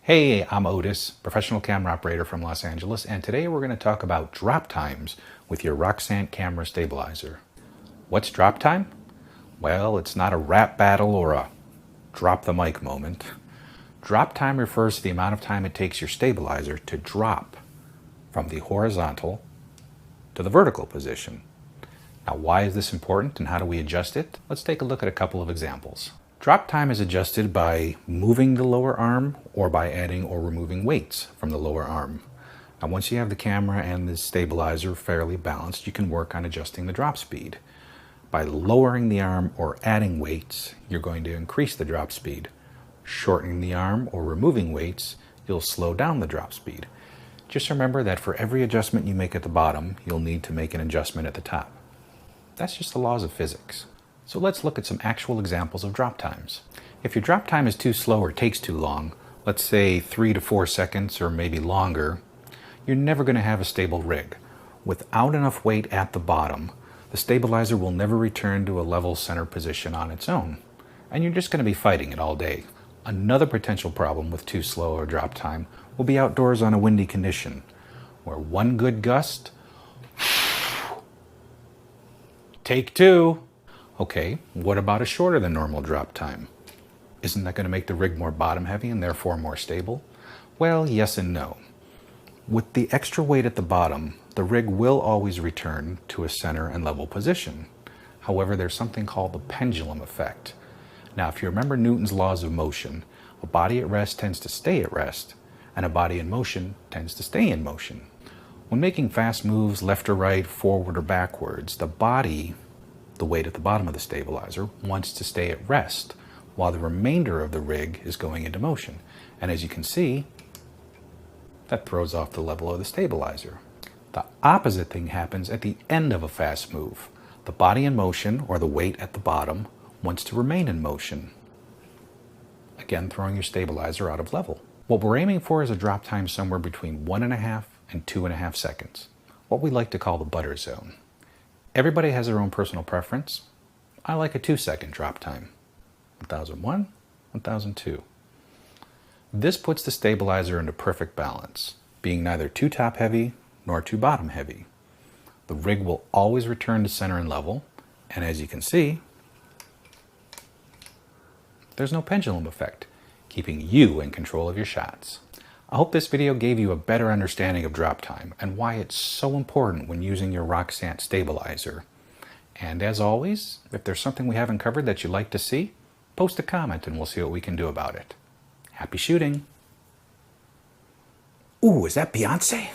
Hey, I'm Otis, professional camera operator from Los Angeles, and today we're going to talk about drop times with your Roxant camera stabilizer. What's drop time? Well, it's not a rap battle or a drop the mic moment. Drop time refers to the amount of time it takes your stabilizer to drop from the horizontal to the vertical position. Now, why is this important and how do we adjust it? Let's take a look at a couple of examples. Drop time is adjusted by moving the lower arm or by adding or removing weights from the lower arm. Now, once you have the camera and the stabilizer fairly balanced, you can work on adjusting the drop speed. By lowering the arm or adding weights, you're going to increase the drop speed. Shortening the arm or removing weights, you'll slow down the drop speed. Just remember that for every adjustment you make at the bottom, you'll need to make an adjustment at the top. That's just the laws of physics. So let's look at some actual examples of drop times. If your drop time is too slow or takes too long, let's say 3 to 4 seconds or maybe longer, you're never going to have a stable rig. Without enough weight at the bottom, the stabilizer will never return to a level center position on its own, and you're just going to be fighting it all day. Another potential problem with too slow a drop time will be outdoors on a windy condition, where one good gust, take two. Okay, what about a shorter than normal drop time? Isn't that going to make the rig more bottom heavy and therefore more stable? Well, yes and no. With the extra weight at the bottom, the rig will always return to a center and level position. However, there's something called the pendulum effect. Now, if you remember Newton's laws of motion, a body at rest tends to stay at rest, and a body in motion tends to stay in motion. When making fast moves left or right, forward or backwards, the body, the weight at the bottom of the stabilizer, wants to stay at rest while the remainder of the rig is going into motion. And as you can see, that throws off the level of the stabilizer. The opposite thing happens at the end of a fast move. The body in motion, or the weight at the bottom, wants to remain in motion, again throwing your stabilizer out of level. What we're aiming for is a drop time somewhere between 1.5 and 2.5 seconds, what we like to call the butter zone. Everybody has their own personal preference. I like a 2-second drop time. 1001, 1002. This puts the stabilizer into perfect balance, being neither too top heavy nor too bottom heavy. The rig will always return to center and level, and as you can see, there's no pendulum effect, keeping you in control of your shots. I hope this video gave you a better understanding of drop time and why it's so important when using your Roxant stabilizer. And as always, if there's something we haven't covered that you'd like to see, post a comment and we'll see what we can do about it. Happy shooting! Ooh, is that Beyonce?